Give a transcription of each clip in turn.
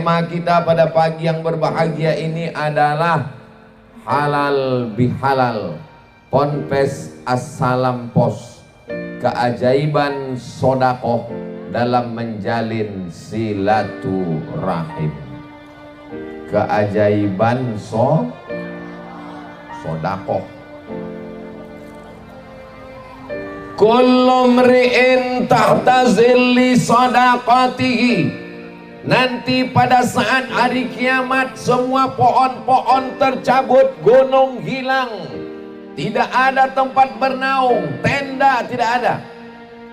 Tema kita pada pagi yang berbahagia ini adalah halal bihalal, Ponpes Assalam Pos, keajaiban sodakoh dalam menjalin silaturahim. Keajaiban sodakoh. Kullu mri'in tahta zilli sadaqatihi. Nanti pada saat hari kiamat semua pohon-pohon tercabut, gunung hilang, tidak ada tempat bernaung, tenda tidak ada.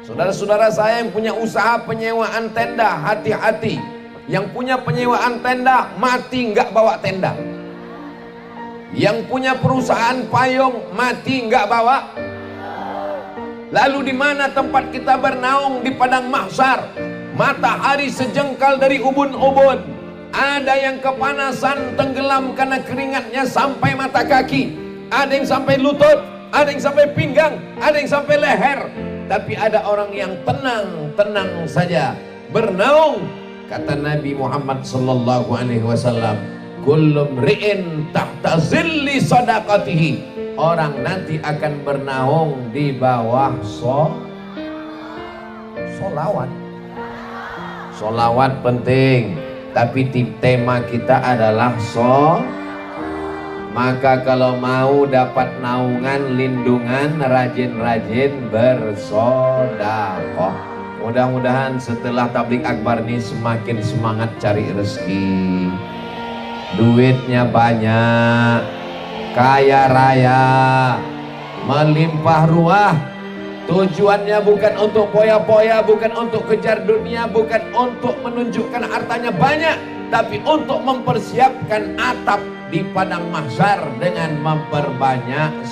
Saudara-saudara saya yang punya usaha penyewaan tenda, hati-hati. Yang punya penyewaan tenda mati nggak bawa tenda. Yang punya perusahaan payung mati nggak bawa. Lalu di mana tempat kita bernaung? Di padang mahsyar. Matahari sejengkal dari ubun-ubun. Ada yang kepanasan tenggelam karena keringatnya sampai mata kaki. Ada yang sampai lutut, ada yang sampai pinggang, ada yang sampai leher. Tapi ada orang yang tenang saja bernaung. Kata Nabi Muhammad sallallahu alaihi wasallam, kullu mri'in tahta zilli sadaqatihi. Orang nanti akan bernaung di bawah solawat. Solawat penting, tapi tema kita adalah maka kalau mau dapat naungan, lindungan, rajin-rajin bersodakoh. Mudah-mudahan setelah tablik akbar ini semakin semangat cari rezeki, duitnya banyak, kaya raya, melimpah ruah. Tujuannya bukan untuk poya-poya, bukan untuk kejar dunia, bukan untuk menunjukkan hartanya banyak, tapi untuk mempersiapkan atap di padang mahsyar dengan memperbanyak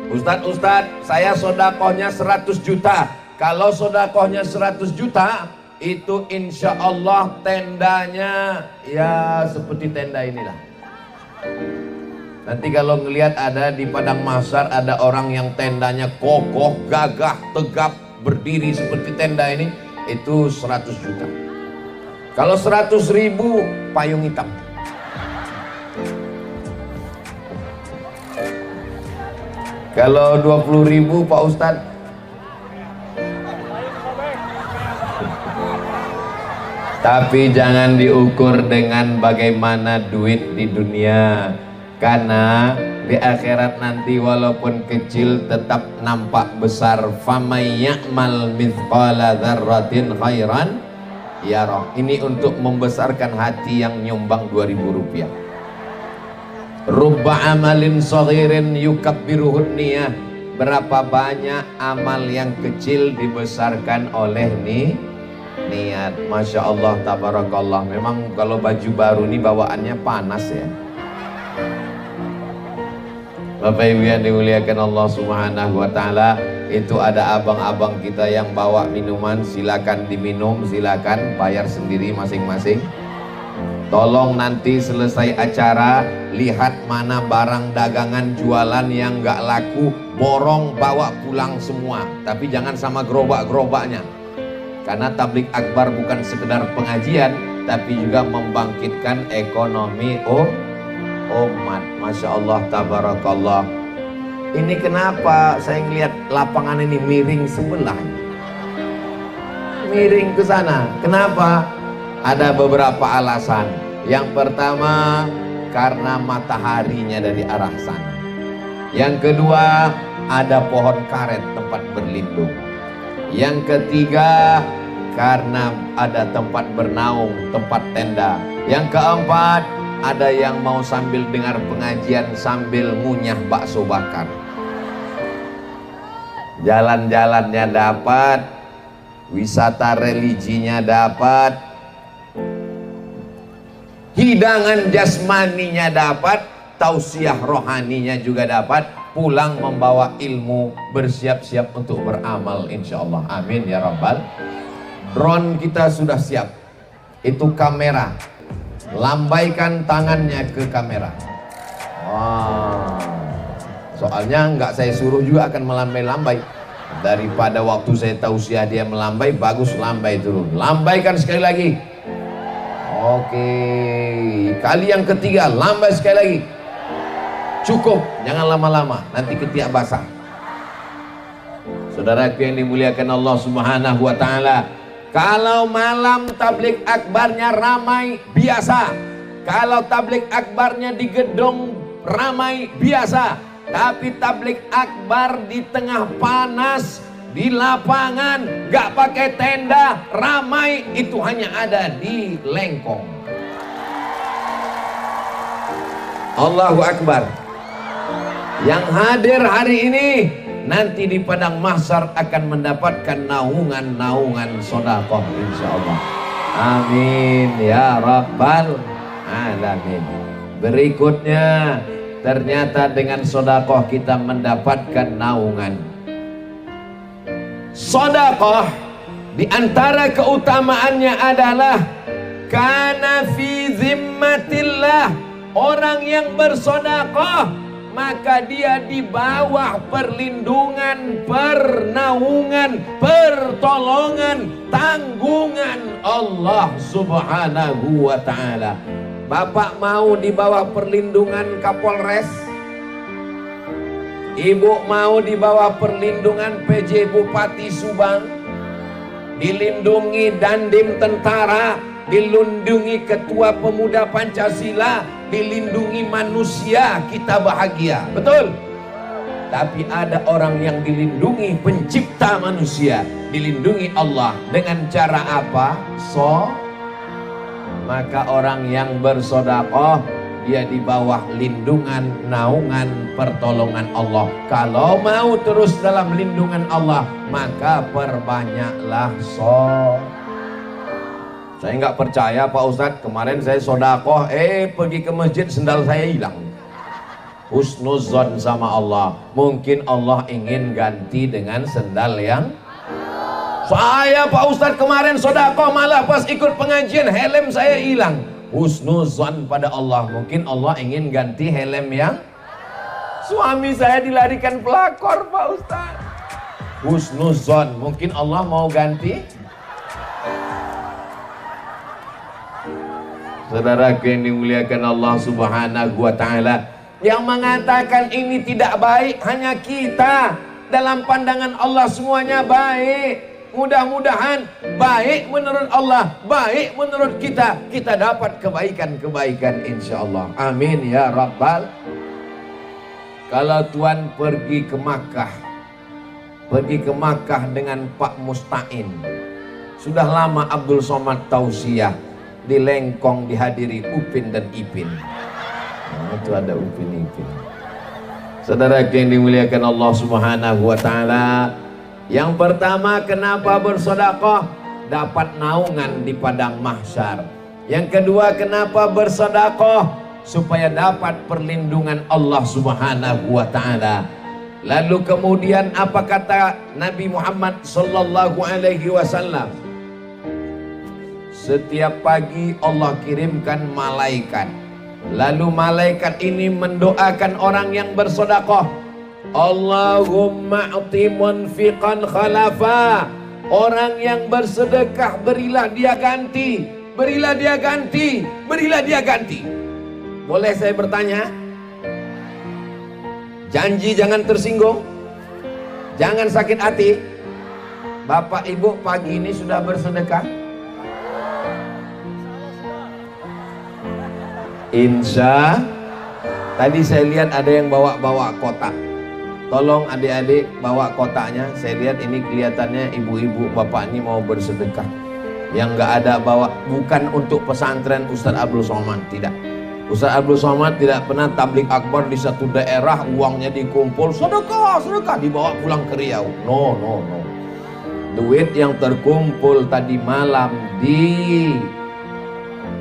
Ustadz, saya sodakohnya 100 juta. Kalau sodakohnya 100 juta, itu insya Allah tendanya ya seperti tenda inilah. Nanti kalau ngelihat ada di padang mahsyar ada orang yang tendanya kokoh, gagah, tegap, berdiri seperti tenda ini, itu 100 juta. Kalau 100.000 payung hitam. Kalau 20.000 Pak Ustadz, tapi jangan diukur dengan bagaimana duit di dunia. Karena di akhirat nanti walaupun kecil tetap nampak besar. Famay ya'mal mithqala dzarratin khairan yarah. Ini untuk membesarkan hati yang nyumbang 2.000 rupiah. Rubba amalin saghirin yukabbiruhun niyah. Berapa banyak amal yang kecil dibesarkan oleh niat. Masya Allah, tabarakallah. Memang kalau baju baru ini bawaannya panas ya. Bapak Ibu yang dimuliakan Allah Subhanahu wa taala, itu ada abang-abang kita yang bawa minuman, silakan diminum, silakan bayar sendiri masing-masing. Tolong nanti selesai acara lihat mana barang dagangan jualan yang gak laku, borong bawa pulang semua. Tapi jangan sama gerobak-gerobaknya. Karena tablik akbar bukan sekedar pengajian, tapi juga membangkitkan ekonomi umat. Masya Allah, tabarakallah. Ini kenapa saya ngelihat lapangan ini miring sebelah, miring ke sana. Kenapa? Ada beberapa alasan. Yang pertama, karena mataharinya dari arah sana. Yang kedua, ada pohon karet tempat berlindung. Yang ketiga, karena ada tempat bernaung, tempat tenda. Yang keempat, ada yang mau sambil dengar pengajian sambil ngunyah bakso bakar. Jalan-jalannya dapat, wisata religinya dapat, hidangan jasmaninya dapat, tausiah rohaninya juga dapat, pulang membawa ilmu, bersiap-siap untuk beramal insyaallah. Amin ya rabbal. Drone kita sudah siap. Itu kamera. Lambaikan tangannya ke kamera. Wah, soalnya nggak saya suruh juga akan melambai-lambai. Daripada waktu saya tausiah dia melambai, bagus lambai turun. Lambaikan sekali lagi. Oke, kali yang ketiga lambai sekali lagi. Cukup, jangan lama-lama, nanti ketiak basah. Saudaraku yang dimuliakan Allah Subhanahu wa taala, kalau malam tablik akbarnya ramai biasa, kalau tablik akbarnya di gedung ramai biasa, tapi tablik akbar di tengah panas, di lapangan, gak pakai tenda, ramai, itu hanya ada di Lengkong. Allahu Akbar. Yang hadir hari ini nanti di padang mahsyar akan mendapatkan naungan-naungan sedekah insyaallah. Amin ya rabbal alamin. Berikutnya, ternyata dengan sedekah kita mendapatkan naungan. Sedekah di antara keutamaannya adalah kana fi zimmatillah. Orang yang bersedekah maka dia di bawah perlindungan, pernaungan, pertolongan, tanggungan Allah Subhanahu wa taala. Bapak mau di bawah perlindungan Kapolres? Ibu mau di bawah perlindungan PJ Bupati Subang? Dilindungi Dandim Tentara, dilindungi Ketua Pemuda Pancasila, dilindungi manusia, kita bahagia, betul? Tapi ada orang yang dilindungi pencipta manusia, dilindungi Allah dengan cara apa? Maka orang yang bersedekah dia di bawah lindungan, naungan, pertolongan Allah. Kalau mau terus dalam lindungan Allah, maka perbanyaklah Saya nggak percaya Pak Ustadz, kemarin saya sedekah, pergi ke masjid sendal saya hilang. Husnuzon sama Allah, mungkin Allah ingin ganti dengan sendal yang saya Pak Ustadz kemarin sedekah, malah pas ikut pengajian helm saya hilang. Husnuzon pada Allah, mungkin Allah ingin ganti helm yang suami saya dilarikan pelakor Pak Ustadz. Husnuzon, mungkin Allah mau ganti. Saudaraku yang dimuliakan Allah Subhanahu wa taala, yang mengatakan ini tidak baik hanya kita. Dalam pandangan Allah semuanya baik. Mudah-mudahan baik menurut Allah, baik menurut kita, kita dapat kebaikan-kebaikan insyaallah. Amin ya rabbal. Kalau Tuan pergi ke Makkah dengan Pak Mustain, sudah lama Abdul Somad tausiah di Lengkong dihadiri Upin dan Ipin. Itu ada Upin Ipin. Saudara yang dimuliakan Allah Subhanahu wa taala, yang pertama, kenapa bersedekah? Dapat naungan di padang mahsyar. Yang kedua, kenapa bersedekah? Supaya dapat perlindungan Allah Subhanahu wa taala. Lalu kemudian apa kata Nabi Muhammad sallallahu alaihi wasallam? Setiap pagi Allah kirimkan malaikat. Lalu malaikat ini mendoakan orang yang bersedekah. Allahumma a'ti munfiqan khalafa. Orang yang bersedekah berilah dia ganti, berilah dia ganti, berilah dia ganti. Boleh saya bertanya? Janji jangan tersinggung, jangan sakit hati. Bapak Ibu pagi ini sudah bersedekah? Insya. Tadi saya lihat ada yang bawa kotak. Tolong adik-adik bawa kotaknya. Saya lihat ini kelihatannya ibu-ibu bapak ini mau bersedekah. Yang nggak ada bawa, bukan untuk pesantren Ustadz Abdul Somad, tidak. Ustadz Abdul Somad tidak pernah tablik akbar di satu daerah, uangnya dikumpul, sedekah dibawa pulang ke Riau. No. Duit yang terkumpul tadi malam di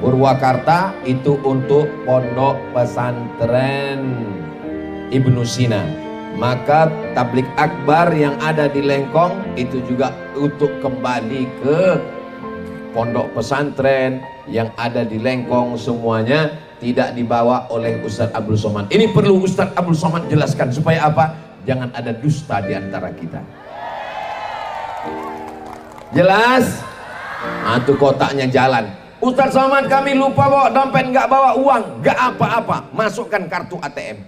Purwakarta itu untuk pondok pesantren Ibnu Sina. Maka tablik akbar yang ada di Lengkong itu juga untuk kembali ke pondok pesantren yang ada di Lengkong, semuanya tidak dibawa oleh Ustadz Abdul Somad. Ini perlu Ustadz Abdul Somad jelaskan supaya apa? Jangan ada dusta di antara kita. Jelas? Nah, itu kotaknya jalan. Ustaz Somad kami lupa bawa dompet, nggak bawa uang, nggak apa-apa, masukkan kartu ATM.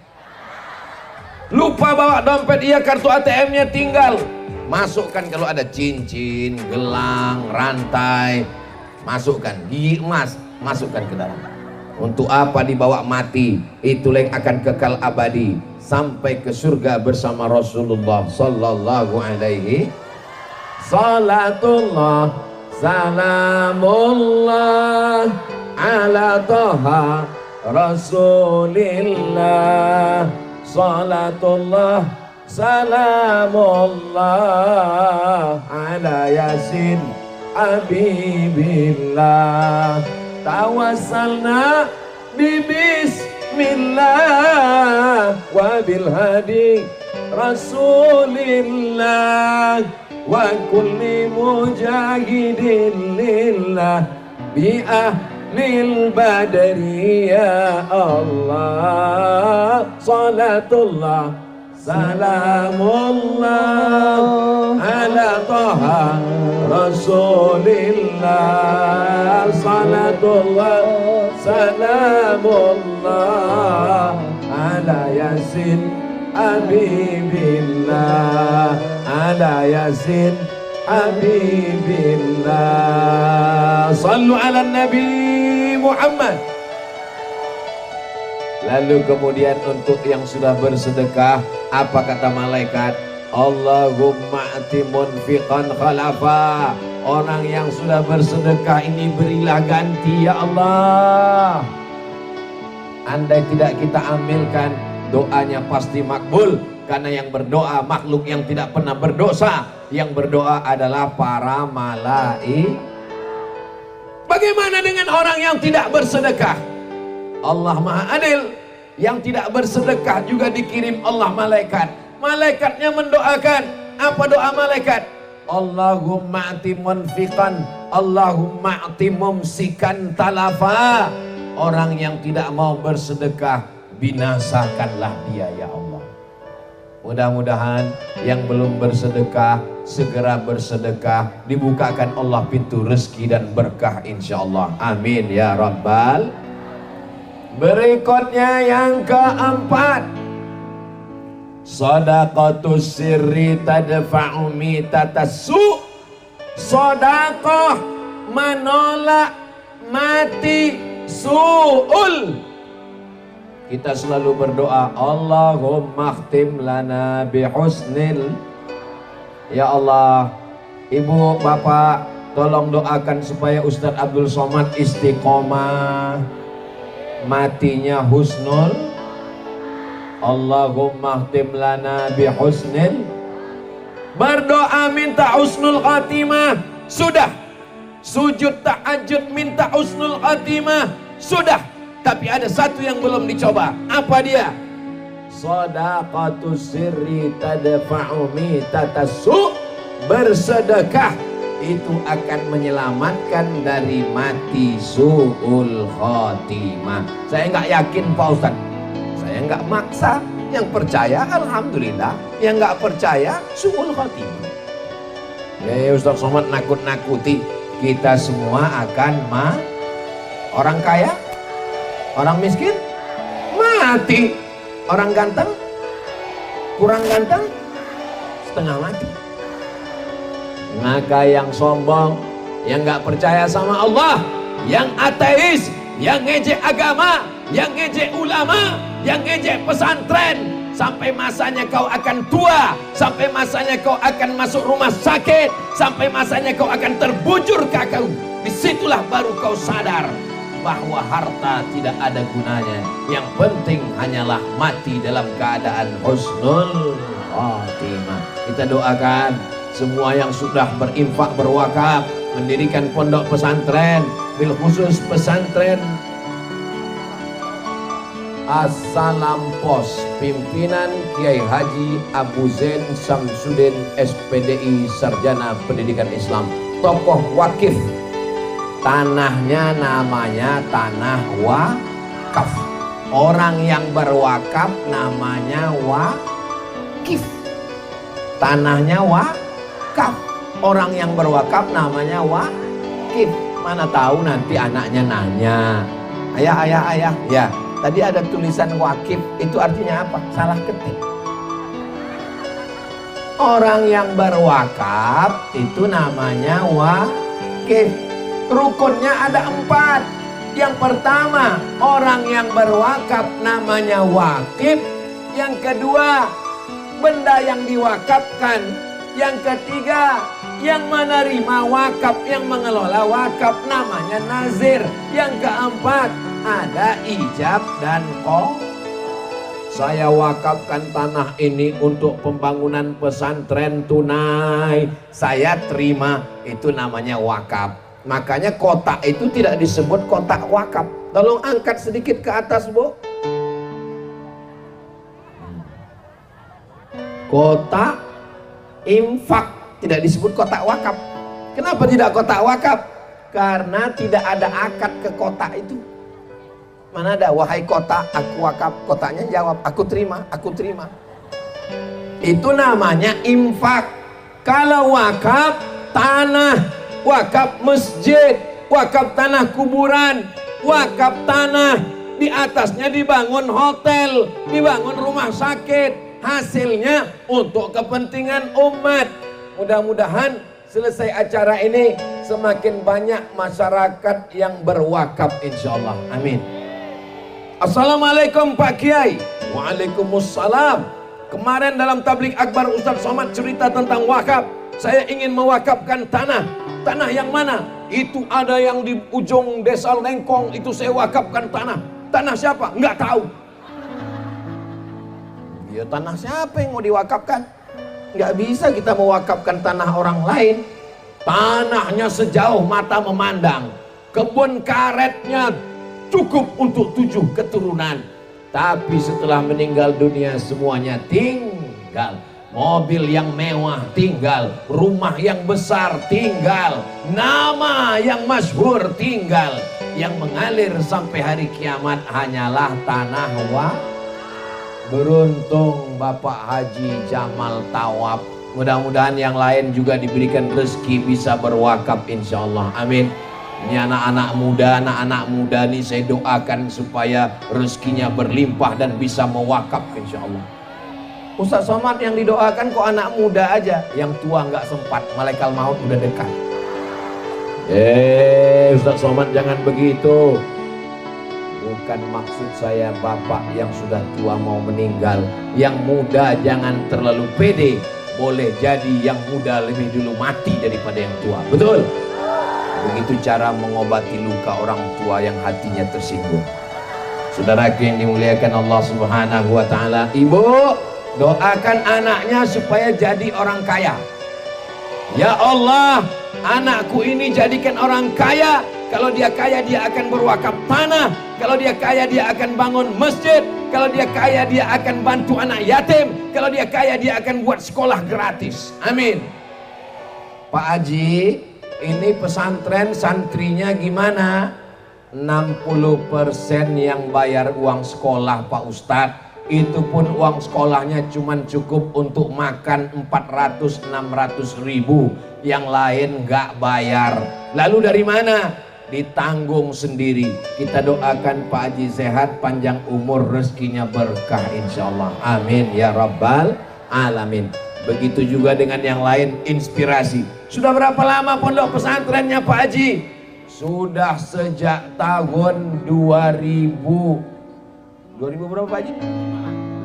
Lupa bawa dompet, iya kartu ATM-nya tinggal, masukkan. Kalau ada cincin, gelang, rantai, masukkan. Gigi emas, masukkan ke dalam. Untuk apa dibawa mati? Itulah yang akan kekal abadi sampai ke surga bersama Rasulullah sallallahu alaihi. Salatullah salamullah ala Taha Rasulillah. Salatullah salamullah ala Yasin Habibillah. Tawassalna bi bismillah wa bil hadi Rasulillah wa kulli mujahidin lillah bi ahlil badri ya Allah. Salatullah salamullah ala Taha Rasulillah. Salatullah salamullah ala Yasin Habibillah. Ala Yasin Habibillah. Sallu ala Nabi Muhammad. Lalu kemudian untuk yang sudah bersedekah, apa kata malaikat? Allahumma ati munfiqan khalafa. Orang yang sudah bersedekah ini berilah ganti ya Allah. Andai tidak kita ambilkan, doanya pasti makbul. Karena yang berdoa makhluk yang tidak pernah berdosa. Yang berdoa adalah para malaikat. Bagaimana dengan orang yang tidak bersedekah? Allah Maha Adil. Yang tidak bersedekah juga dikirim Allah malaikat. Malaikatnya mendoakan. Apa doa malaikat? Allahumma ati munfiqan, Allahumma ati mumsikan talafa. Orang yang tidak mau bersedekah, binasakanlah dia ya Allah. Mudah-mudahan yang belum bersedekah segera bersedekah, dibukakan Allah pintu rezeki dan berkah insyaallah. Amin ya rabbal. Berikutnya yang keempat, shadaqatus sirri tadfa'u mitatassu. Sedekah menolak mati su'ul. Kita selalu berdoa, Allahumma khtim lana bihusnil. Ya Allah, ibu bapak tolong doakan supaya Ustadz Abdul Somad istiqomah, matinya husnul. Allahumma khtim lana bihusnil. Berdoa minta husnul khatimah, sudah. Sujud tahajud minta husnul khatimah, sudah. Tapi ada satu yang belum dicoba. Apa dia? Shadaqatus sirri tadfa'u mitatassu. Bersedekah itu akan menyelamatkan dari mati su'ul khatimah. Saya nggak yakin Pak Ustaz. Saya nggak maksa. Yang percaya alhamdulillah, yang nggak percaya su'ul khatimah. Ya Ustaz Somad nakut-nakuti kita semua akan orang kaya, orang miskin mati, orang ganteng kurang ganteng setengah mati. Maka yang sombong, yang nggak percaya sama Allah, yang ateis, yang ngejek agama, yang ngejek ulama, yang ngejek pesantren, sampai masanya kau akan tua, sampai masanya kau akan masuk rumah sakit, sampai masanya kau akan terbujur kaki. Disitulah baru kau sadar bahwa harta tidak ada gunanya. Yang penting hanyalah mati dalam keadaan husnul khatimah. Kita doakan semua yang sudah berinfak, berwakaf, mendirikan pondok pesantren, bil khusus pesantren As-Salampos, pimpinan Kiai Haji Abu Zain Samsudin SPDI, Sarjana Pendidikan Islam, tokoh wakif. Tanahnya namanya tanah wakaf. Orang yang berwakaf namanya wakif. Tanahnya wakaf. Orang yang berwakaf namanya wakif. Mana tahu nanti anaknya nanya, ayah, ya tadi ada tulisan wakif, itu artinya apa? Salah ketik. Orang yang berwakaf itu namanya wakif. Rukunnya ada 4. Yang pertama, orang yang berwakaf namanya wakif. Yang kedua, benda yang diwakafkan. Yang ketiga, yang menerima wakaf, yang mengelola wakaf namanya nazir. Yang keempat, ada ijab dan qol. Saya wakafkan tanah ini untuk pembangunan pesantren tunai. Saya terima, itu namanya wakaf. Makanya kotak itu tidak disebut kotak wakaf. Tolong angkat sedikit ke atas, Bu. Kotak infak tidak disebut kotak wakaf. Kenapa tidak kotak wakaf? Karena tidak ada akad ke kotak itu. Mana ada, wahai kotak, aku wakaf. Kotaknya jawab, aku terima, aku terima. Itu namanya infak. Kalau wakaf tanah, wakaf masjid, wakaf tanah kuburan, wakaf tanah, di atasnya dibangun hotel, dibangun rumah sakit, hasilnya untuk kepentingan umat. Mudah-mudahan selesai acara ini semakin banyak masyarakat yang berwakaf, insyaallah. Amin. Assalamualaikum Pak Kiai. Waalaikumsalam. Kemarin dalam tabligh akbar Ustaz Somad cerita tentang wakaf. Saya ingin mewakafkan tanah. Tanah yang mana? Itu ada yang di ujung desa Lengkong, itu saya wakafkan tanah. Tanah siapa? Enggak tahu. Ya tanah siapa yang mau diwakafkan? Enggak bisa kita mewakafkan tanah orang lain. Tanahnya sejauh mata memandang. Kebun karetnya cukup untuk 7 keturunan. Tapi setelah meninggal dunia semuanya tinggal. Mobil yang mewah tinggal, rumah yang besar tinggal, nama yang masyhur tinggal. Yang mengalir sampai hari kiamat hanyalah tanah wakaf. Beruntung Bapak Haji Jamal Tawab. Mudah-mudahan yang lain juga diberikan rezeki bisa berwakaf, insyaallah. Amin. Ini anak-anak muda nih saya doakan supaya rezekinya berlimpah dan bisa mewakaf, insyaallah. Ustaz Somad yang didoakan kok anak muda aja, yang tua nggak sempat, malaikat maut udah dekat. Ustaz Somad jangan begitu. Bukan maksud saya bapak yang sudah tua mau meninggal. Yang muda jangan terlalu pede. Boleh jadi yang muda lebih dulu mati daripada yang tua. Betul? Begitu cara mengobati luka orang tua yang hatinya tersinggung. Saudaraku yang dimuliakan Allah Subhanahu wa taala, ibu doakan anaknya supaya jadi orang kaya. Ya Allah, anakku ini jadikan orang kaya. Kalau dia kaya dia akan berwakaf tanah. Kalau dia kaya dia akan bangun masjid. Kalau dia kaya dia akan bantu anak yatim. Kalau dia kaya dia akan buat sekolah gratis. Amin. Pak Haji, ini pesantren santrinya gimana? 60% yang bayar uang sekolah Pak Ustadz. Itu pun uang sekolahnya cuma cukup untuk makan 400-600 ribu. Yang lain nggak bayar. Lalu dari mana? Ditanggung sendiri. Kita doakan Pak Haji sehat, panjang umur, rezekinya berkah insyaallah. Amin ya rabbal alamin. Begitu juga dengan yang lain, inspirasi. Sudah berapa lama pondok pesantrennya Pak Haji? Sudah sejak tahun 2000 berapa Pak Haji?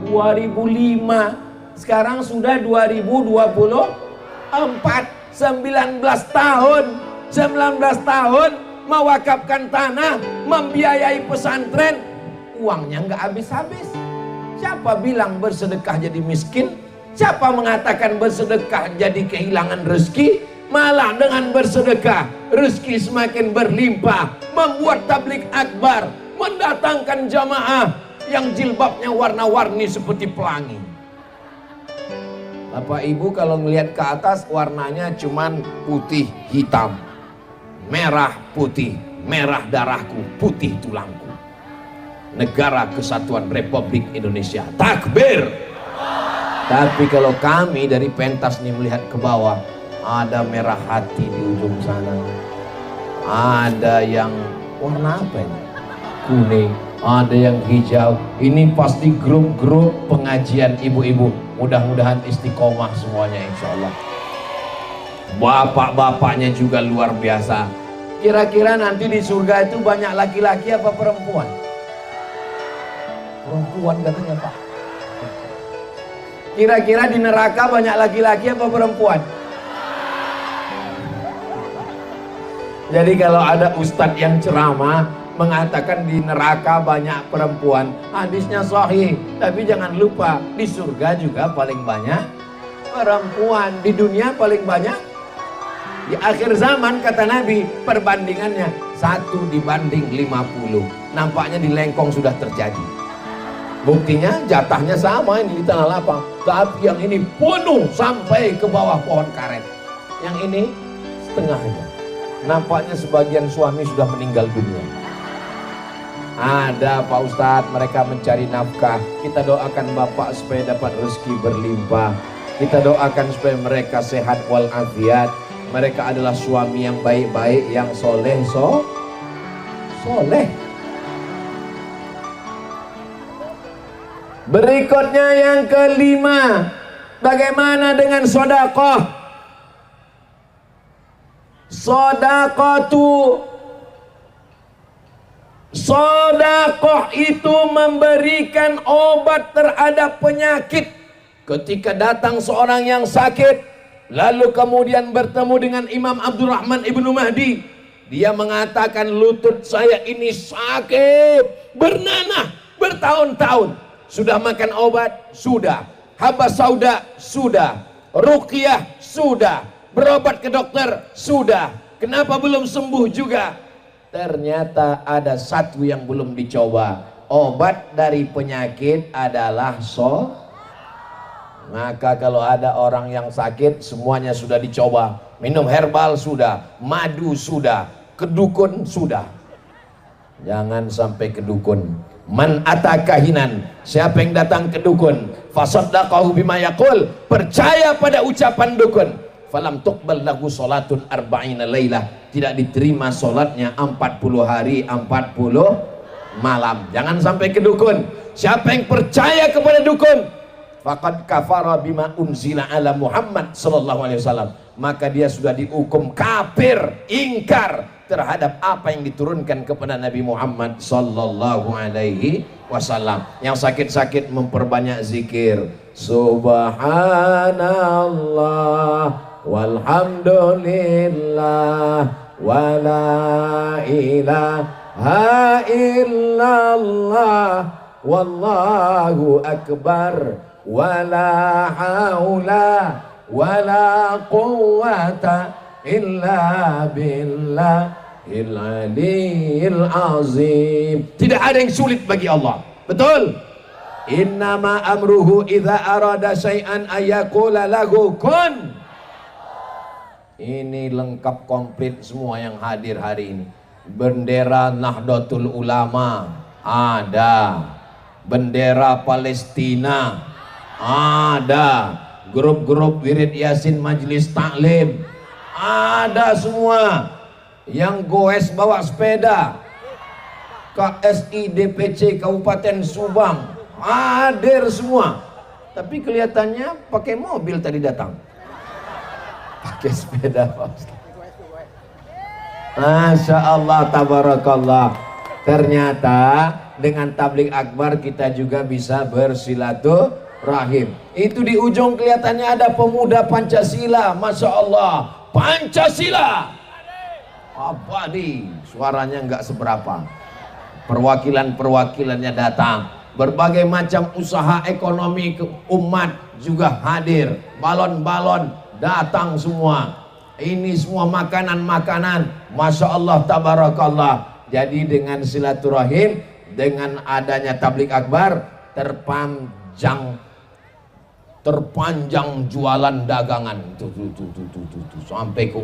2005. Sekarang sudah 2024. 19 tahun. 19 tahun mewakafkan tanah, membiayai pesantren, uangnya nggak habis-habis. Siapa bilang bersedekah jadi miskin? Siapa mengatakan bersedekah jadi kehilangan rezeki? Malah dengan bersedekah rezeki semakin berlimpah. Membuat tabligh akbar, mendatangkan jamaah yang jilbabnya warna-warni seperti pelangi. Bapak Ibu kalau ngelihat ke atas warnanya cuman putih hitam, merah putih, merah darahku, putih tulangku. Negara Kesatuan Republik Indonesia. Takbir. Tapi kalau kami dari pentas nih melihat ke bawah, ada merah hati di ujung sana, ada yang warna apa ini? Kuning, ada yang hijau. Ini pasti grup-grup pengajian ibu-ibu. Mudah-mudahan istiqomah semuanya insya Allah. Bapak-bapaknya juga luar biasa. Kira-kira nanti di surga itu banyak laki-laki apa perempuan? Perempuan katanya Pak. Kira-kira di neraka banyak laki-laki apa perempuan? Jadi kalau ada ustadz yang ceramah mengatakan di neraka banyak perempuan, hadisnya sahih, tapi jangan lupa di surga juga paling banyak perempuan, di dunia paling banyak. Di akhir zaman kata Nabi perbandingannya 1:50. Nampaknya di Lengkong sudah terjadi. Buktinya jatahnya sama ini di tanah lapang, tapi yang ini penuh sampai ke bawah pohon karet, yang ini setengahnya. Nampaknya sebagian suami sudah meninggal dunia. Ada Pak Ustadz, mereka mencari nafkah. Kita doakan Bapak supaya dapat rezeki berlimpah. Kita doakan supaya mereka sehat walafiat. Mereka adalah suami yang baik-baik, yang soleh. Berikutnya yang kelima, bagaimana dengan sedekah? Sedekah itu memberikan obat terhadap penyakit. Ketika datang seorang yang sakit, lalu kemudian bertemu dengan Imam Abdurrahman Ibnu Mahdi, dia mengatakan, lutut saya ini sakit, bernanah bertahun-tahun. Sudah makan obat? Sudah. Habas sauda? Sudah. Ruqyah? Sudah. Berobat ke dokter? Sudah. Kenapa belum sembuh juga? Ternyata ada satu yang belum dicoba. Obat dari penyakit adalah Maka kalau ada orang yang sakit, semuanya sudah dicoba. Minum herbal sudah, madu sudah, kedukun sudah. Jangan sampai kedukun. Man atakahinan, siapa yang datang ke dukun, fasaddaqahu bima yaqul, percaya pada ucapan dukun, falam tuqbal lahu salatun arba'ina lailah, tidak diterima salatnya 40 hari 40 malam. Jangan sampai ke dukun. Siapa yang percaya kepada dukun, faqad kafara bima unzila ala Muhammad sallallahu alaihi wasallam, maka dia sudah dihukum kafir, ingkar terhadap apa yang diturunkan kepada Nabi Muhammad sallallahu alaihi wasallam. Yang sakit-sakit memperbanyak zikir, subhanallah walhamdulillah wala ilaha illallah wallahu akbar wala haula wala quwwata illa billahil aliyil azim. Tidak ada yang sulit bagi Allah. Betul? Innama amruhu idza arada syai'an ayyaqula lahu kun. Ini lengkap komplit semua yang hadir hari ini. Bendera Nahdlatul Ulama ada, bendera Palestina ada, grup-grup wirid yasin majelis taklim ada semua. Yang goes bawa sepeda, KSI DPC Kabupaten Subang hadir semua. Tapi kelihatannya pakai mobil tadi datang, pakai sepeda Pak Ustaz. Masya Allah, tabarakallah. Ternyata dengan tabligh akbar kita juga bisa bersilaturahim. Itu di ujung kelihatannya ada pemuda Pancasila. Masya Allah, Pancasila abadi, suaranya nggak seberapa. Perwakilan-perwakilannya datang, berbagai macam usaha ekonomi umat juga hadir, balon-balon datang semua. Ini semua makanan-makanan, Masya Allah, tabarakallah. Jadi dengan silaturahim, dengan adanya tabligh akbar, terpanjang jualan dagangan tuh, sampai ke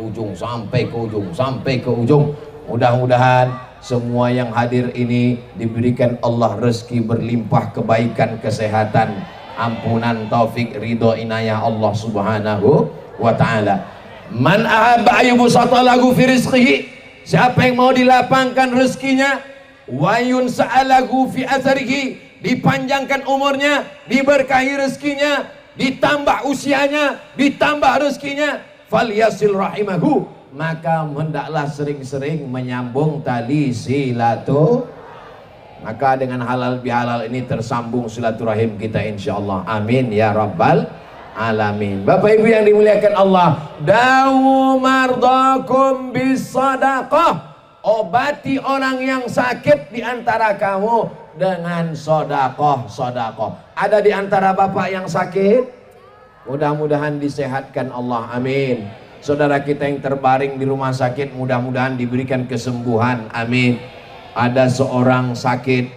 ujung. Mudah-mudahan semua yang hadir ini diberikan Allah rezeki berlimpah, kebaikan, kesehatan, ampunan, taufik, ridho, inayah Allah subhanahu wa ta'ala. Man ahabba ayyubsata lahu fi rizqihi, siapa yang mau dilapangkan rezekinya, wa yunsa'alahu fi atharihi, dipanjangkan umurnya, diberkahi rezekinya, ditambah usianya, ditambah rezekinya, falyasil rahimahu, maka hendaklah sering-sering menyambung tali silaturahim. Maka dengan halal bihalal ini tersambung silaturahim kita insyaallah. Amin ya rabbal alamin. Bapak Ibu yang dimuliakan Allah, dawu mardakum bisadaqah, obati orang yang sakit di antara kamu dengan sodakoh. Ada di antara bapak yang sakit? Mudah-mudahan disehatkan Allah, amin. Saudara kita yang terbaring di rumah sakit, mudah-mudahan diberikan kesembuhan, amin. Ada seorang sakit,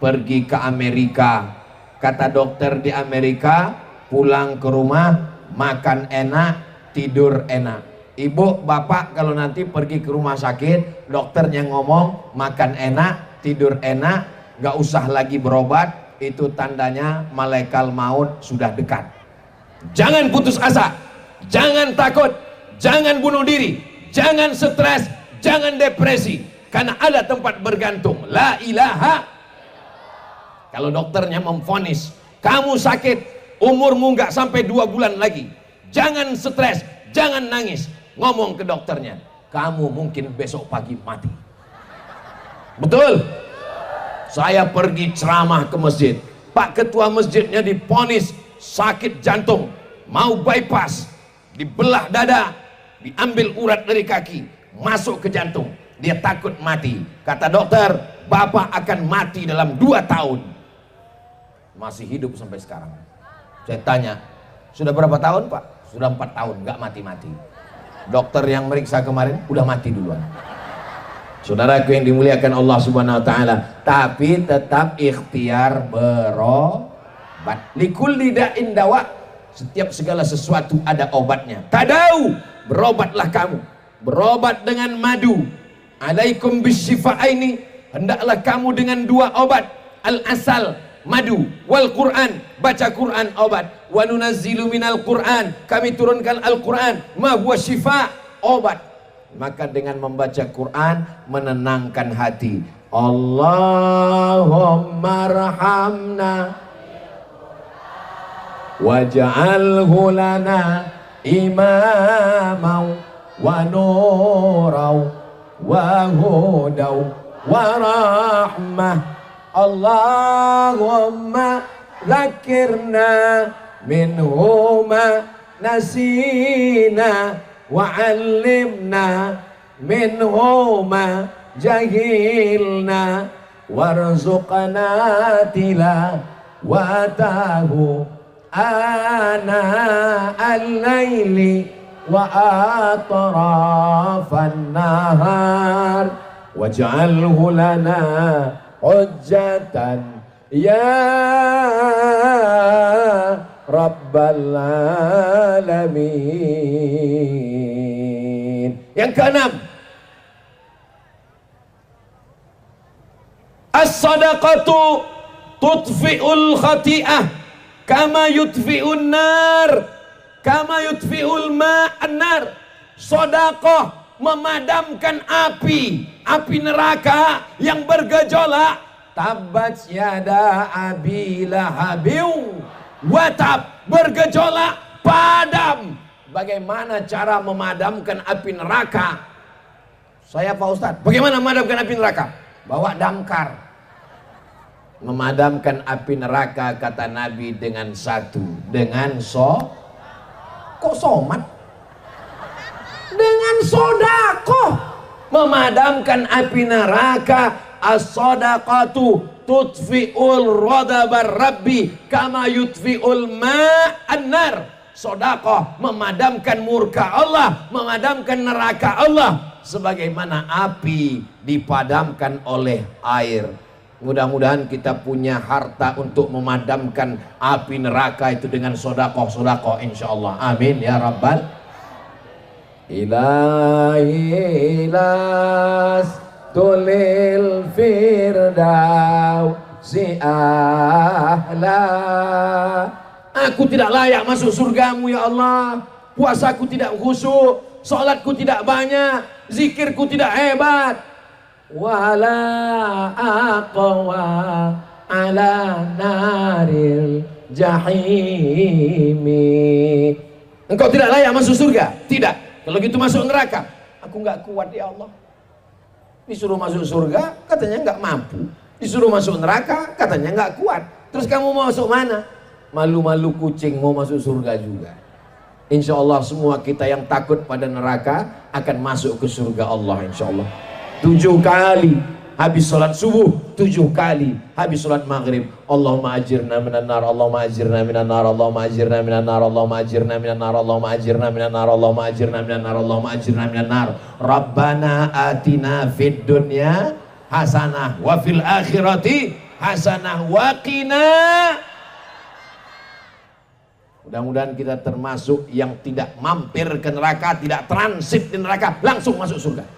pergi ke Amerika. Kata dokter di Amerika, pulang ke rumah makan enak, tidur enak. Ibu, bapak kalau nanti pergi ke rumah sakit, dokternya ngomong makan enak, tidur enak, gak usah lagi berobat, itu tandanya malaikat maut sudah dekat. Jangan putus asa, jangan takut, jangan bunuh diri, jangan stres, jangan depresi, karena ada tempat bergantung. La ilaha. Kalau dokternya memvonis kamu sakit, umurmu gak sampai 2 bulan lagi, jangan stres, jangan nangis, ngomong ke dokternya, kamu mungkin besok pagi mati. Betul? Saya pergi ceramah ke masjid, Pak ketua masjidnya divonis sakit jantung, mau bypass, dibelah dada, diambil urat dari kaki, masuk ke jantung, dia takut mati. Kata dokter, bapak akan mati dalam 2 tahun. Masih hidup sampai sekarang. Saya tanya, sudah berapa tahun Pak? Sudah 4 tahun, gak mati-mati. Dokter yang meriksa kemarin udah mati duluan. Saudaraku yang dimuliakan Allah Subhanahu wa taala, tapi tetap ikhtiar berobat. Likulli da'in dawa, setiap segala sesuatu ada obatnya. Tadau, berobatlah kamu. Berobat dengan madu. Alaikum bisyifa'aini, hendaklah kamu dengan 2 obat. Al-asal, madu, wal Quran, baca Quran obat. Wa nunazzilu minal Quran, kami turunkan Al-Quran, ma huwa syifa, obat. Maka dengan membaca Quran menenangkan hati. Allahumma rahamna waj'alhu lana imamau wa nurau wa hudau wa rahmah. Allahumma zakirna minhuma nasina wa'allimna minhuma jahilna warzuqna tilawatahu ana al-laili wa atrafan nahar waj'alhu lana hujjatan ya Rabbal alamin. Yang keenam, as-sadaqatu tudfi'ul khati'ah kama yudfi'un nar, kama yudfi'ul ma'an nar. Sedekah memadamkan api neraka yang bergejolak. Tabbat yada abi lahabin watab, bergejolak, padam. Bagaimana cara memadamkan api neraka? Saya Pak Ustadz, bagaimana memadamkan api neraka? Bawa damkar. Memadamkan api neraka kata Nabi dengan satu, dengan kok somat? Dengan sodakoh memadamkan api neraka. As-sadaqatu tudfi'ul radabar rabbi kama yudfi'ul ma'an nar. Sedekah memadamkan murka Allah, memadamkan neraka Allah, sebagaimana api dipadamkan oleh air. Mudah-mudahan kita punya harta untuk memadamkan api neraka itu dengan sedekah insyaallah. Amin ya rabbal ilahi las tulil firdausi ahla. Aku tidak layak masuk surgamu ya Allah. puasaku tidak khusyuk, sholatku tidak banyak, zikirku tidak hebat. Wala aqwa ala naril jahimi. Engkau tidak layak masuk surga? Tidak. Kalau gitu masuk neraka. Aku nggak kuat ya Allah. Disuruh masuk surga, katanya nggak mampu. Disuruh masuk neraka, katanya nggak kuat. Terus kamu mau masuk mana? Malu-malu kucing mau masuk surga juga. Insya Allah semua kita yang takut pada neraka akan masuk ke surga Allah insya Allah. 7 kali habis sholat subuh, 7 kali habis sholat maghrib. Allahumma ajirna minan nar, Allahumma ajirna minan nar, Allahumma ajirna minan nar, Allahumma ajirna minan nar, Allahumma ajirna minan nar, Allahumma ajirna minan nar, Allahumma ajirna minan nar. Rabbana atina fid dunya hasanah wa fil akhirati hasanah wa qina. Mudah-mudahan kita termasuk yang tidak mampir ke neraka, tidak transit di neraka, langsung masuk surga.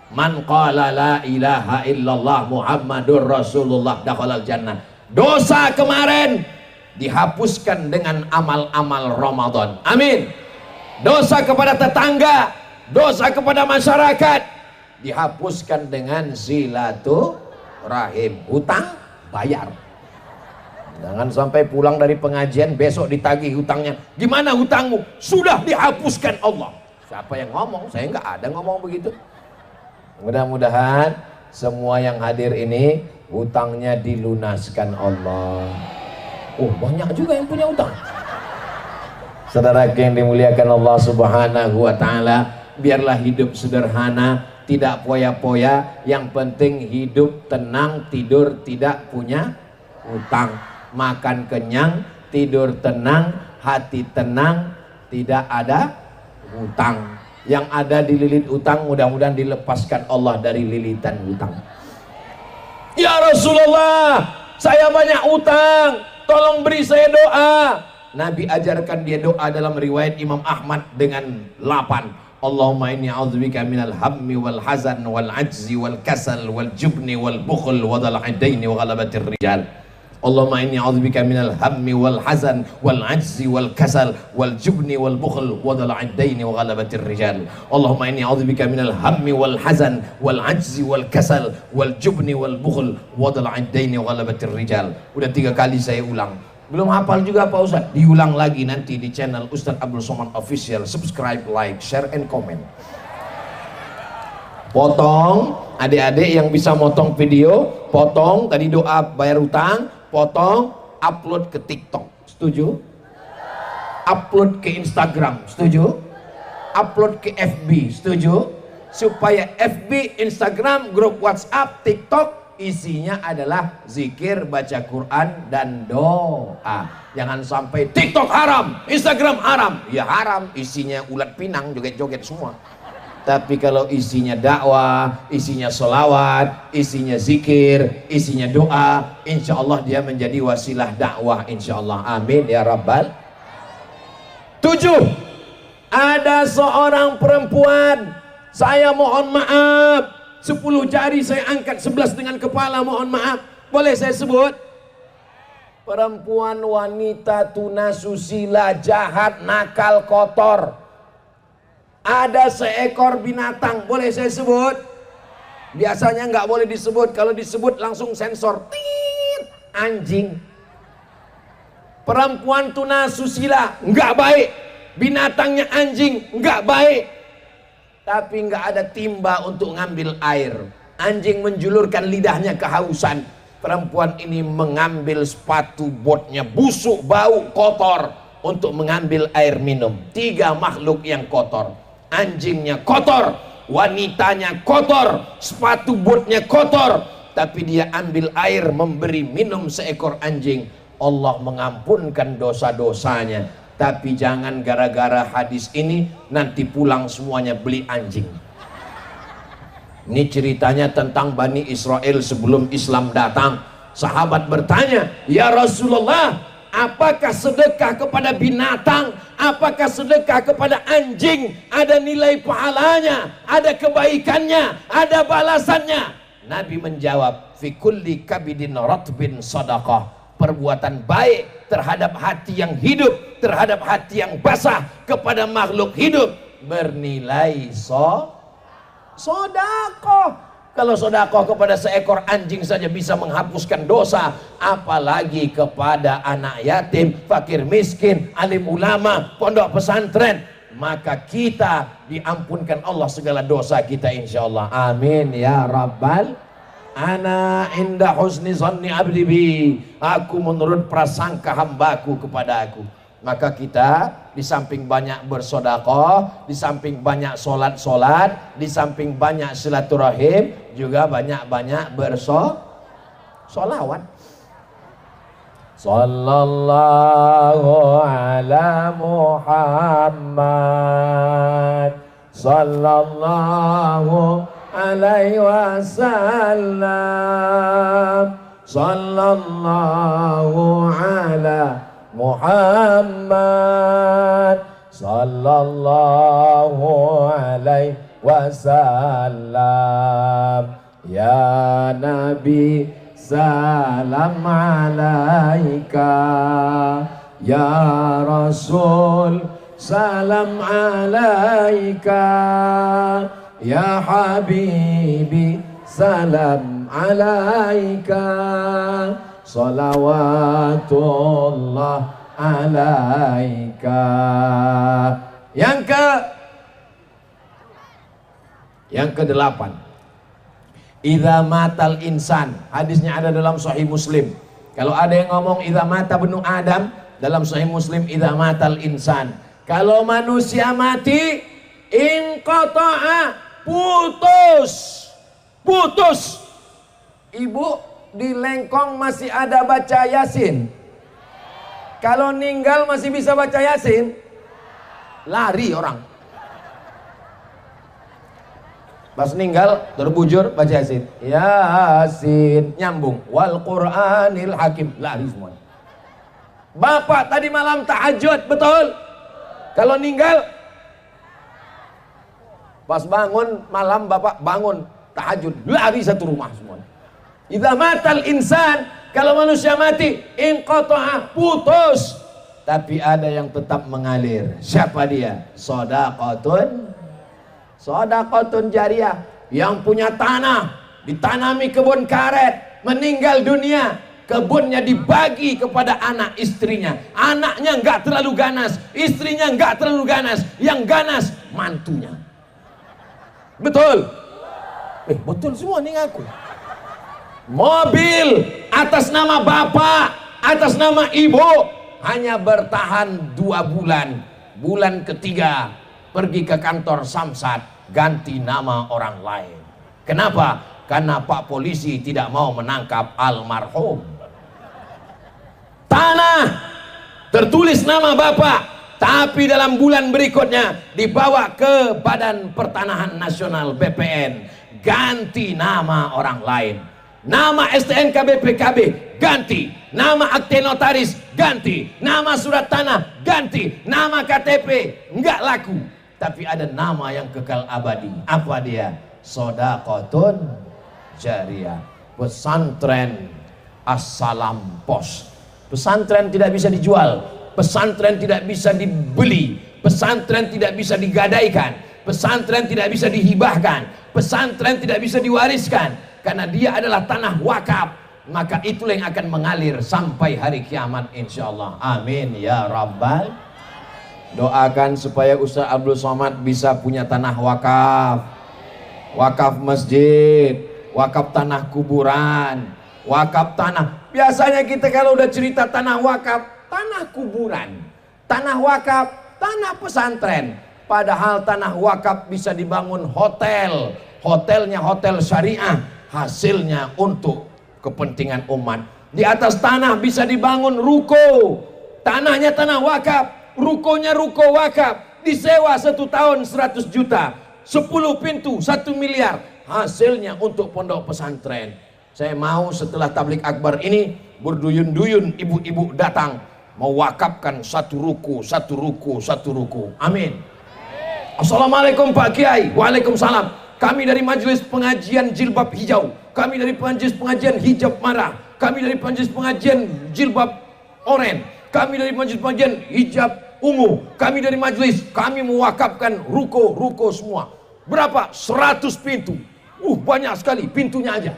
Man qala la ilaha illallah Muhammadur Rasulullah dakhalal jannah. Dosa kemarin dihapuskan dengan amal-amal Ramadan. Amin. Dosa kepada tetangga, dosa kepada masyarakat dihapuskan dengan silaturahim. Hutang bayar. Jangan sampai pulang dari pengajian besok ditagih hutangnya. Gimana hutangmu? Sudah dihapuskan Allah. Siapa yang ngomong? Saya nggak ada ngomong begitu. Mudah-mudahan semua yang hadir ini hutangnya dilunaskan Allah. Oh, banyak juga yang punya hutang. Saudara yang dimuliakan Allah Subhanahu wa taala, biarlah hidup sederhana, tidak poya-poya, yang penting hidup tenang, tidur tidak punya hutang, makan kenyang, tidur tenang, hati tenang, tidak ada hutang. Yang ada dililit utang, mudah-mudahan dilepaskan Allah dari lilitan utang. Ya Rasulullah, saya banyak utang, tolong beri saya doa. Nabi ajarkan dia doa dalam riwayat Imam Ahmad dengan 8. Allahumma inni a'udzubika minal hammi wal hazan wal ajzi wal kasal wal jubni wal bukhl wa dhal'adaini wa ghalabatir rijal. Allahumma inni a'udzubika minal hammi wal hazan wal ajzi wal kasal wal jubni wal bukhl wa dhal'adaini wa ghalabatir rijal. Allahumma inni a'udzubika minal hammi wal hazan wal ajzi wal kasal wal jubni wal bukhl wa dhal'adaini wa ghalabatir rijal. Udah 3 kali saya ulang. Belum hafal juga Pak Ustaz? Diulang lagi nanti di channel Ustaz Abdul Somad Official. Subscribe, like, share, and comment. Potong, adik-adik yang bisa motong video, potong tadi doa bayar utang, potong, upload ke TikTok. Setuju? Upload ke Instagram. Setuju? Upload ke FB. Setuju? Supaya FB, Instagram, grup WhatsApp, TikTok isinya adalah zikir, baca Quran, dan doa. Jangan sampai TikTok haram, Instagram haram. Ya haram, isinya ulat pinang, joget-joget semua. Tapi kalau isinya dakwah, isinya sholawat, isinya zikir, isinya doa, insya Allah dia menjadi wasilah dakwah, insya Allah. Amin ya Rabbal. 7. Ada seorang perempuan, saya mohon maaf, 10 jari saya angkat, 11 dengan kepala, mohon maaf. Boleh saya sebut? Perempuan, wanita, tuna, susila, jahat, nakal, kotor. Ada seekor binatang, boleh saya sebut? Biasanya nggak boleh disebut, kalau disebut langsung sensor. Tit, anjing. Perempuan tuna susila, nggak baik. Binatangnya anjing, nggak baik. Tapi nggak ada timba untuk ngambil air. Anjing menjulurkan lidahnya kehausan. Perempuan ini mengambil sepatu botnya, busuk, bau, kotor, untuk mengambil air minum. 3 makhluk yang kotor. Anjingnya kotor, wanitanya kotor, sepatu botnya kotor, tapi dia ambil air memberi minum seekor anjing. Allah mengampunkan dosa-dosanya. Tapi jangan gara-gara hadis ini nanti pulang semuanya beli anjing. Ini ceritanya tentang Bani Israel sebelum Islam datang. Sahabat bertanya, ya Rasulullah, apakah sedekah kepada binatang, apakah sedekah kepada anjing ada nilai pahalanya, ada kebaikannya, ada balasannya? Nabi menjawab, fi kulli kabidin ratbin sadaqah. perbuatan baik terhadap hati yang hidup, terhadap hati yang basah, kepada makhluk hidup bernilai sodakoh. Kalau sodakoh kepada seekor anjing saja bisa menghapuskan dosa, apalagi kepada anak yatim, fakir miskin, alim ulama, pondok pesantren. Maka kita diampunkan Allah segala dosa kita insyaallah. Amin ya rabbal. Ana inda husni zanni abdi bi. Aku menurut prasangka hambaku kepada aku. Maka kita di samping banyak bersedekah, di samping banyak solat, di samping banyak silaturahim, juga banyak-banyak bersolawat. Sallallahu ala Muhammad, sallallahu alaihi wasallam, sallallahu ala Muhammad, sallallahu alaihi wasallam. Ya Nabi salam alaika, ya Rasul salam alaika, ya Habibi salam alaika, salawatullah alaika. Yang ke-8, idza matal insan, hadisnya ada dalam Sahih Muslim. Kalau ada yang ngomong idza mata benu Adam, dalam Sahih Muslim idza matal insan, kalau manusia mati inqata'a, putus. Ibu di Lengkong masih ada baca Yasin. Kalau ninggal masih bisa baca Yasin, lari orang. Pas ninggal terbujur baca Yasin. Yasin nyambung. Wal Qur'anil Hakim, lari semua. Bapak tadi malam tahajud, betul? Kalau ninggal, pas bangun malam bapak bangun tahajud, lari satu rumah semua. Idza matal insan, kalau manusia mati inqata'a, putus. Tapi ada yang tetap mengalir. Siapa dia? Sodaqatun jariyah. Yang punya tanah, ditanami kebun karet, meninggal dunia, kebunnya dibagi kepada anak istrinya. Anaknya enggak terlalu ganas, istrinya enggak terlalu ganas, yang ganas mantunya. Betul? Betul semua nih ngaku. Mobil atas nama bapak, atas nama ibu, hanya bertahan 2 bulan. Bulan ketiga pergi ke kantor Samsat, ganti nama orang lain. Kenapa? Karena Pak Polisi tidak mau menangkap almarhum. Tanah tertulis nama bapak, tapi dalam bulan berikutnya dibawa ke Badan Pertanahan Nasional BPN, ganti nama orang lain. Nama STNK BPKB ganti, nama akte notaris ganti, nama surat tanah ganti, nama KTP enggak laku, tapi ada nama yang kekal abadi. Apa dia? Sodaqatun jariyah. Pesantren Assalam Pos. Pesantren tidak bisa dijual, pesantren tidak bisa dibeli, pesantren tidak bisa digadaikan, pesantren tidak bisa dihibahkan, pesantren tidak bisa diwariskan, karena dia adalah tanah wakaf. Maka itulah yang akan mengalir sampai hari kiamat insyaallah. Amin ya rabbal. Doakan supaya Ustaz Abdul Somad bisa punya tanah wakaf, wakaf masjid, wakaf tanah kuburan, wakaf tanah. Biasanya kita kalau udah cerita tanah wakaf, tanah kuburan, tanah wakaf, tanah pesantren. Padahal tanah wakaf bisa dibangun hotel, hotelnya hotel syariah, hasilnya untuk kepentingan umat. Di atas tanah bisa dibangun ruko, tanahnya tanah wakaf, rukonya ruko wakaf, disewa 1 tahun 100 juta, 10 pintu 1 miliar, hasilnya untuk pondok pesantren. Saya mau setelah tablik akbar ini berduyun-duyun ibu-ibu datang mewakafkan 1 ruko, 1 ruko, 1 ruko. Amin. Assalamualaikum Pak Kiai. Waalaikumsalam. Kami dari majelis pengajian jilbab hijau. Kami dari majelis pengajian hijab marah. Kami dari majelis pengajian jilbab oranye. Kami dari majelis pengajian hijab ungu. Kami dari majelis, kami mewakafkan ruko-ruko semua. Berapa? 100 pintu. Banyak sekali pintunya aja.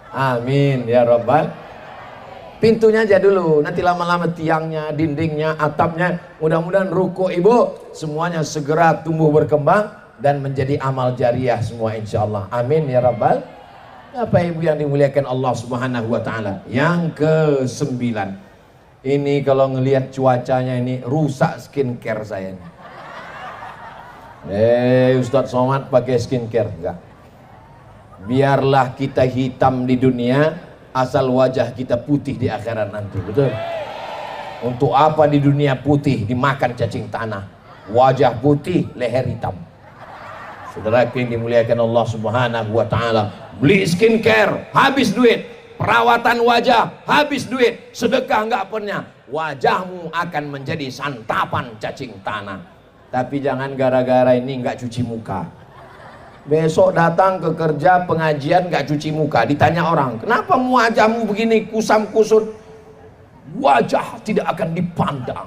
Amin ya Rabbal. Pintunya aja dulu, nanti lama-lama tiangnya, dindingnya, atapnya, mudah-mudahan ruko ibu semuanya segera tumbuh berkembang dan menjadi amal jariah semua insyaallah. Amin ya Rabbal. Bapak Ibu yang dimuliakan Allah Subhanahu wa taala. Yang ke-9. Ini kalau ngelihat cuacanya ini rusak skincare saya. Ustadz Somad pakai skincare enggak? Biarlah kita hitam di dunia, asal wajah kita putih di akhirat nanti, betul? Untuk apa di dunia putih dimakan cacing tanah? Wajah putih, leher hitam. Saudara yang dimuliakan Allah Subhanahu wa taala, beli skincare habis duit, perawatan wajah habis duit, sedekah enggak pernah, wajahmu akan menjadi santapan cacing tanah. Tapi jangan gara-gara ini enggak cuci muka. Besok datang ke kerja pengajian gak cuci muka, ditanya orang, kenapa wajahmu begini kusam kusut? Wajah tidak akan dipandang.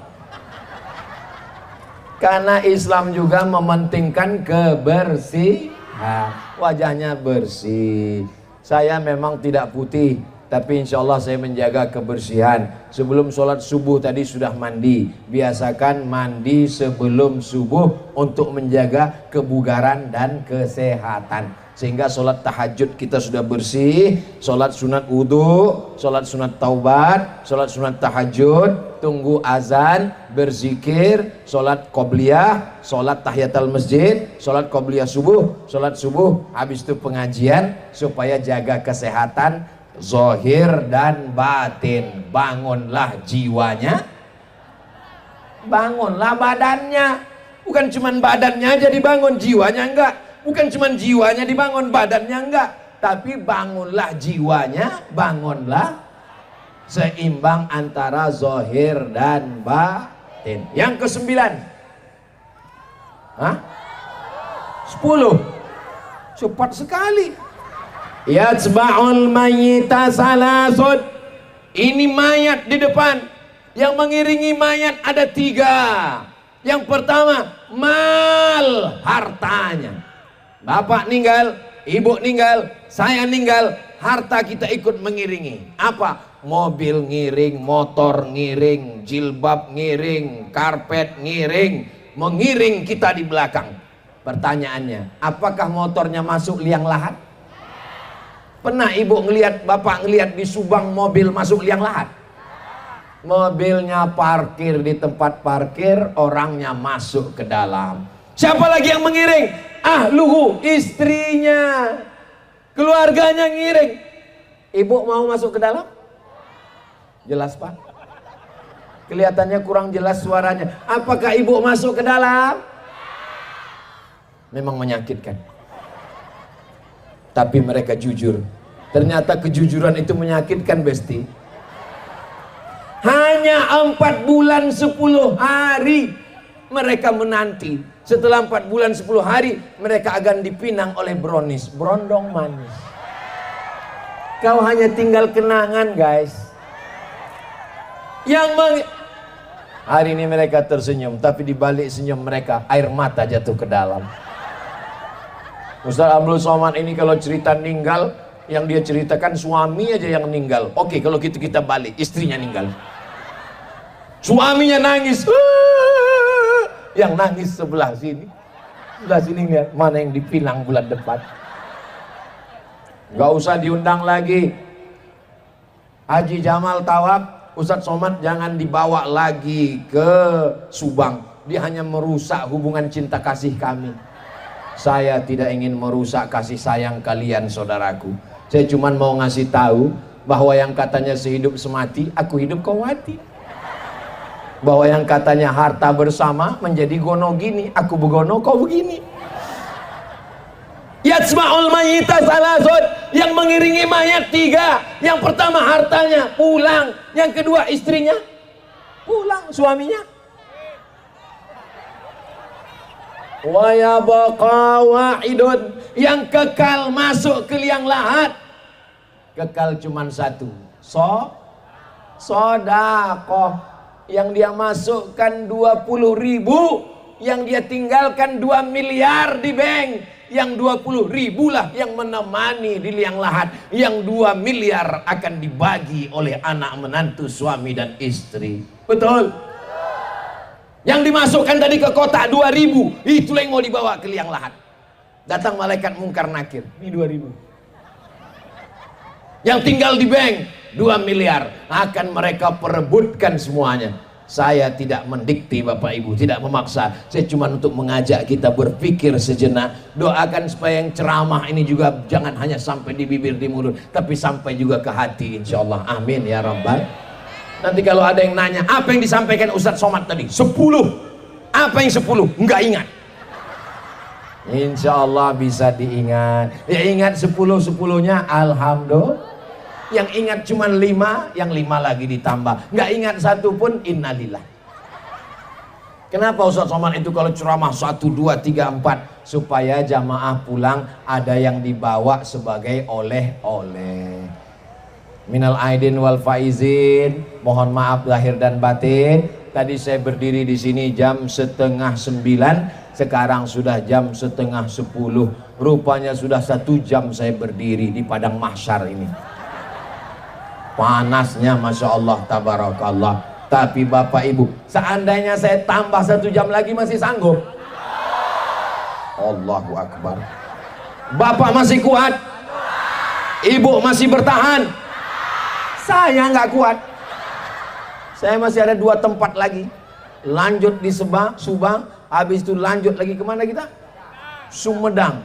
Karena Islam juga mementingkan kebersihan. Wajahnya bersih. Saya memang tidak putih, tapi insya Allah saya menjaga kebersihan. Sebelum sholat subuh tadi sudah mandi. Biasakan mandi sebelum subuh untuk menjaga kebugaran dan kesehatan. Sehingga sholat tahajud kita sudah bersih, sholat sunat wudhu, sholat sunat taubat, sholat sunat tahajud, tunggu azan, berzikir, sholat qobliyah, sholat tahiyatul masjid, sholat qobliyah subuh, sholat subuh, habis itu pengajian supaya jaga kesehatan zahir dan batin. Bangunlah jiwanya, bangunlah badannya. Bukan cuma badannya aja dibangun, jiwanya enggak. Bukan cuma jiwanya dibangun, badannya enggak. Tapi bangunlah jiwanya, bangunlah seimbang antara zahir dan batin. Yang ke-9. 10. Cepat sekali. Yatsba'ul mayyita salasun. Ini mayat di depan. Yang mengiringi mayat ada 3. Yang pertama, mal, hartanya. Bapak ninggal, ibu ninggal, saya ninggal, harta kita ikut mengiringi. Apa? Mobil ngiring, motor ngiring, jilbab ngiring, karpet ngiring, mengiring kita di belakang. Pertanyaannya, apakah motornya masuk liang lahat? Pernah ibu ngelihat, bapak ngelihat di Subang mobil masuk liang lahat? Mobilnya parkir di tempat parkir, orangnya masuk ke dalam. Siapa lagi yang mengiring? Ahluhu, istrinya, keluarganya ngiring. Ibu mau masuk ke dalam? Jelas Pak? Kelihatannya kurang jelas suaranya. Apakah ibu masuk ke dalam? Memang menyakitkan. Tapi mereka jujur. Ternyata kejujuran itu menyakitkan, Besti. Hanya 4 bulan 10 hari mereka menanti. Setelah 4 bulan 10 hari mereka akan dipinang oleh brownies, berondong manis. Kau hanya tinggal kenangan, guys. Hari ini mereka tersenyum, tapi di balik senyum mereka air mata jatuh ke dalam. Ustaz Abdul Somad ini kalau cerita ninggal, yang dia ceritakan suami aja yang meninggal. Oke, kalau gitu kita balik, istrinya ninggal. Suaminya nangis. Yang nangis sebelah sini. Sebelah sini lihat, mana yang dipinang bulan depan. Gak usah diundang lagi. Haji Jamal Tawab, Ustadz Somad jangan dibawa lagi ke Subang. Dia hanya merusak hubungan cinta kasih kami. Saya tidak ingin merusak kasih sayang kalian, saudaraku. Saya cuma mau ngasih tahu bahwa yang katanya sehidup semati, aku hidup kau mati. Bahwa yang katanya harta bersama menjadi gono gini, aku begono kau begini. Yatsma'ul mayyita salasun, yang mengiringi mayat 3. Yang pertama hartanya pulang, yang kedua istrinya pulang, suaminya. wa yabqa wahidun, yang kekal masuk ke liang lahat. Kekal cuman satu, sodakoh. Yang dia masukkan 20.000, yang dia tinggalkan 2 miliar di bank. Yang 20.000 lah yang menemani di liang lahat. Yang 2 miliar akan dibagi oleh anak menantu, suami dan istri. Betul? Yang dimasukkan tadi ke kotak 2.000, itulah yang mau dibawa ke liang lahat. Datang malaikat mungkar nakir, ini 2.000. Yang tinggal di bank 2 miliar akan mereka perebutkan semuanya. Saya tidak mendikte Bapak Ibu, tidak memaksa. Saya cuma untuk mengajak kita berpikir sejenak. Doakan supaya yang ceramah ini juga jangan hanya sampai di bibir, di mulut, tapi sampai juga ke hati, insya Allah. Amin ya Rabbal. Nanti kalau ada yang nanya, apa yang disampaikan Ustadz Somad tadi? 10. Apa yang 10? Enggak ingat. Insya Allah bisa diingat. Ya ingat 10-10-nya, alhamdulillah. Yang ingat cuma 5, yang 5 lagi ditambah. Nggak ingat satu pun, innalillah. Kenapa Ustadz Somad itu kalau ceramah 1, 2, 3, 4? Supaya jamaah pulang ada yang dibawa sebagai oleh-oleh. Minal aidin wal faizin, mohon maaf lahir dan batin. Tadi saya berdiri di sini jam 8:30, sekarang sudah jam 9:30. Rupanya sudah 1 jam saya berdiri di padang mahsyar ini. Panasnya Masya Allah, tabarakallah. Tapi Bapak Ibu, seandainya saya tambah 1 jam lagi masih sanggup? Allahu Akbar. Bapak masih kuat? Ibu masih bertahan? Saya nggak kuat. Saya masih ada 2 tempat lagi. Lanjut di Subang, habis itu lanjut lagi kemana kita? Sumedang,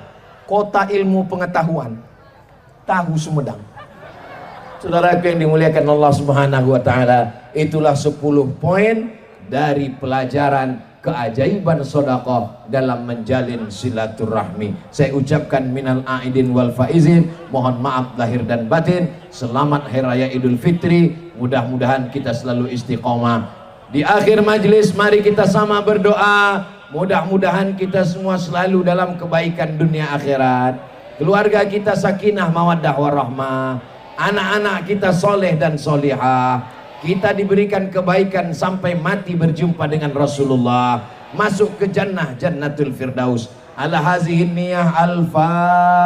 kota ilmu pengetahuan. Tahu Sumedang. Saudaraku yang dimuliakan Allah Subhanahu wa Ta'ala, itulah 10 poin dari pelajaran keajaiban sedekah dalam menjalin silaturahmi. Saya ucapkan minal aidin wal faizin, mohon maaf lahir dan batin. Selamat Hari Raya Idul Fitri. Mudah-mudahan kita selalu istiqomah. Di akhir majelis mari kita sama berdoa. Mudah-mudahan kita semua selalu dalam kebaikan dunia akhirat. Keluarga kita sakinah mawaddah warahmah. Anak-anak kita soleh dan solihah. Kita diberikan kebaikan sampai mati berjumpa dengan Rasulullah, masuk ke jannah, jannatul firdaus. Ala hazihin niyah al-fatihah.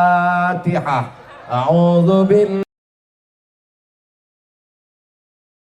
A'udzu billahi